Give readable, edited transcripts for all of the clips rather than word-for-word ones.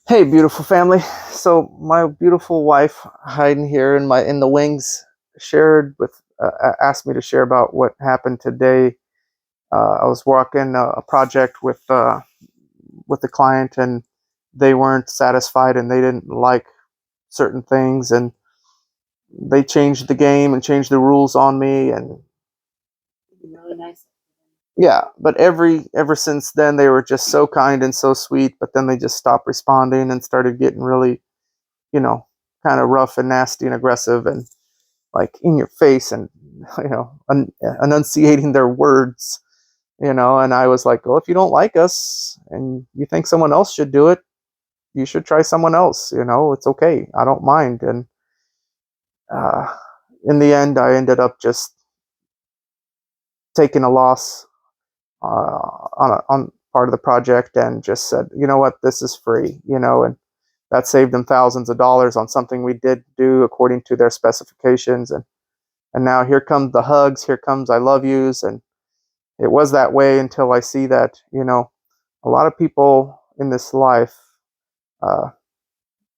Hey, beautiful family. So my beautiful wife, hiding here in the wings, shared with asked me to share about what happened today. I was working a project with the client, and they weren't satisfied, and they didn't like certain things, and they changed the game and changed the rules on me. And Really nice. yeah, but ever since then, they were just so kind and so sweet. But then they just stopped responding and started getting really, you know, kind of rough and nasty and aggressive and like in your face and enunciating their words. And I was like, well, if you don't like us and you think someone else should do it, you should try someone else. It's okay, I don't mind. And uh, in the end, I ended up just taking a loss on part of the project and just said, you know what, this is free. And that saved them thousands of dollars on something we did do according to their specifications. And now here comes the hugs, here comes I love yous. And it was that way until I see that, a lot of people in this life, uh,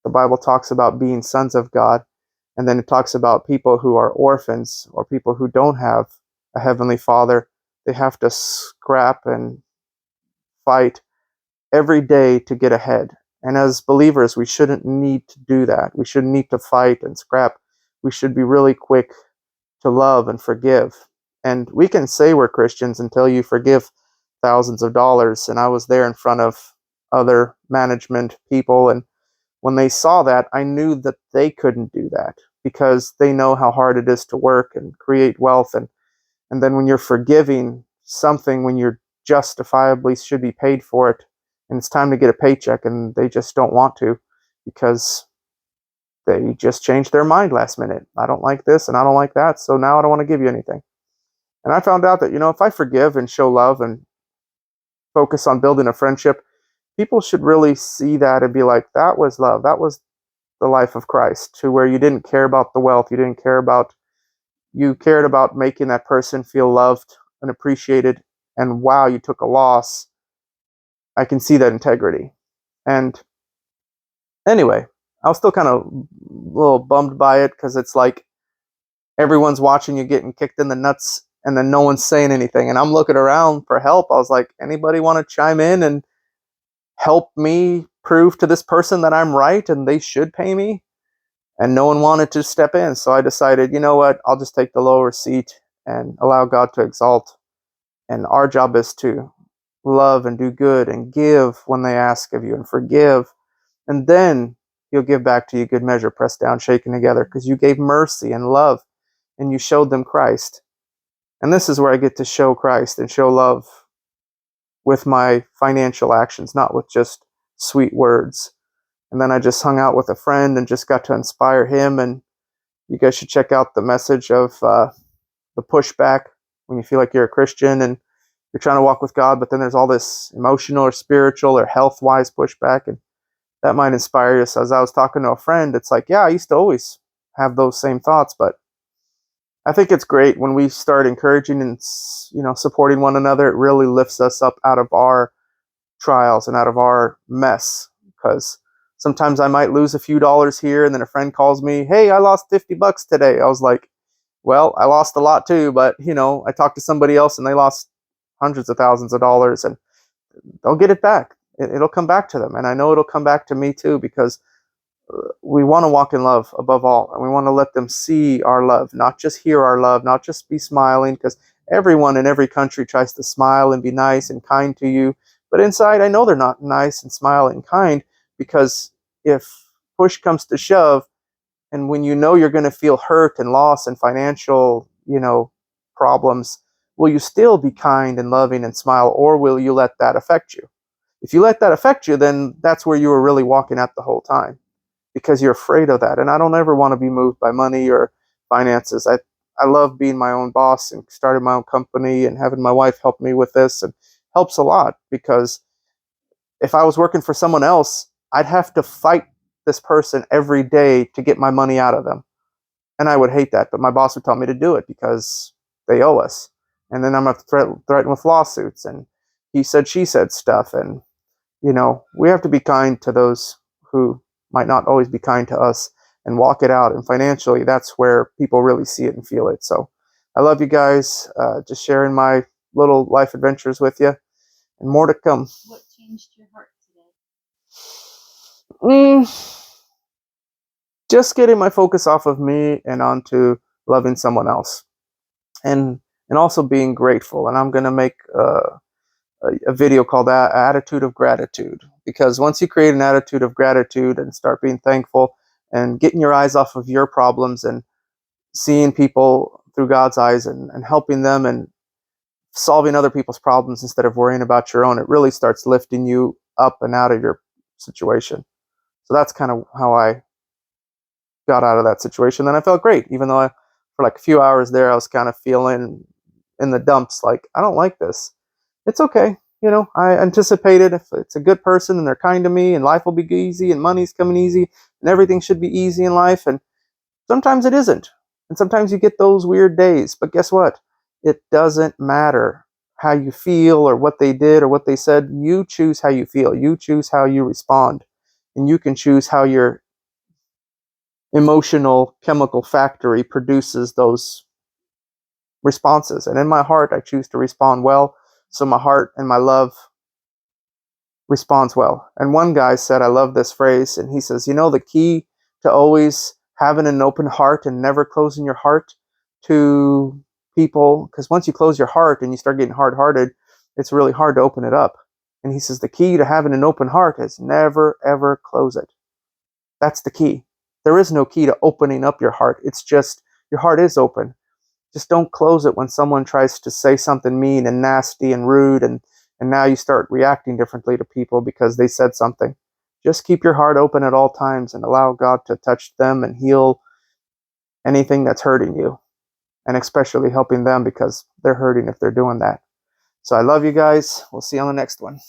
the Bible talks about being sons of God, and then it talks about people who are orphans or people who don't have a heavenly father. They have to scrap and fight every day to get ahead. And as believers, we shouldn't need to do that. We shouldn't need to fight and scrap. We should be really quick to love and forgive. And we can say we're Christians until you forgive thousands of dollars. And I was there in front of other management people. And when they saw that, I knew that they couldn't do that because they know how hard it is to work and create wealth. And then when you're forgiving something, when you're justifiably should be paid for it, and it's time to get a paycheck, and they just don't want to because they just changed their mind last minute. I don't like this and I don't like that, so now I don't want to give you anything. And I found out that, if I forgive and show love and focus on building a friendship, people should really see that and be like, that was love. That was the life of Christ, to where you didn't care about the wealth. You cared about making that person feel loved and appreciated. And wow, you took a loss. I can see that integrity. And anyway, I was still kind of a little bummed by it because it's like everyone's watching you getting kicked in the nuts and then no one's saying anything. And I'm looking around for help. I was like, anybody want to chime in and help me prove to this person that I'm right and they should pay me? And no one wanted to step in. So I decided, you know what? I'll just take the lower seat and allow God to exalt. And our job is to love and do good and give when they ask of you and forgive. And then He'll give back to you good measure, pressed down, shaken together, because you gave mercy and love and you showed them Christ. And this is where I get to show Christ and show love with my financial actions, not with just sweet words. And then I just hung out with a friend and just got to inspire him. And you guys should check out the message of the pushback when you feel like you're a Christian and you're trying to walk with God, but then there's all this emotional or spiritual or health wise pushback. And that might inspire you. So as I was talking to a friend, it's like, yeah, I used to always have those same thoughts, but I think it's great when we start encouraging and supporting one another. It really lifts us up out of our trials and out of our mess. Because sometimes I might lose a few dollars here, and then a friend calls me, "Hey, I lost $50 today." I was like, "Well, I lost a lot too, but I talked to somebody else and they lost hundreds of thousands of dollars, and they'll get it back. It'll come back to them, and I know it'll come back to me too because." We want to walk in love above all, and we want to let them see our love, not just hear our love, not just be smiling, because everyone in every country tries to smile and be nice and kind to you, but inside I know they're not nice and smiling and kind, because if push comes to shove, and when you're going to feel hurt and loss and financial problems, will you still be kind and loving and smile, or will you let that affect you? If you let that affect you, then that's where you were really walking at the whole time, because you're afraid of that. And I don't ever want to be moved by money or finances. I love being my own boss and starting my own company and having my wife help me with this, and helps a lot, because if I was working for someone else, I'd have to fight this person every day to get my money out of them. And I would hate that, but my boss would tell me to do it because they owe us. And then I'm going to threaten with lawsuits and he said, she said stuff. And we have to be kind to those who might not always be kind to us and walk it out. And financially, that's where people really see it and feel it. So I love you guys. Just sharing my little life adventures with you, and more to come. What changed your heart today? Just getting my focus off of me and onto loving someone else, and also being grateful. And I'm gonna make a video called Attitude of Gratitude, because once you create an attitude of gratitude and start being thankful and getting your eyes off of your problems and seeing people through God's eyes, and helping them and solving other people's problems instead of worrying about your own, it really starts lifting you up and out of your situation. So that's kind of how I got out of that situation. And I felt great, even though for like a few hours there, I was kind of feeling in the dumps, like, I don't like this. It's okay. You know, I anticipated if it's a good person and they're kind to me and life will be easy and money's coming easy and everything should be easy in life. And sometimes it isn't. And sometimes you get those weird days. But guess what? It doesn't matter how you feel or what they did or what they said. You choose how you feel. You choose how you respond. And you can choose how your emotional chemical factory produces those responses. And in my heart, I choose to respond well. So my heart and my love responds well. And one guy said, I love this phrase, and he says, the key to always having an open heart and never closing your heart to people, because once you close your heart and you start getting hard-hearted, it's really hard to open it up. And he says the key to having an open heart is never, ever close it. That's the key. There is no key to opening up your heart. It's just your heart is open. Just don't close it when someone tries to say something mean and nasty and rude, and now you start reacting differently to people because they said something. Just keep your heart open at all times and allow God to touch them and heal anything that's hurting you, and especially helping them because they're hurting if they're doing that. So I love you guys. We'll see you on the next one.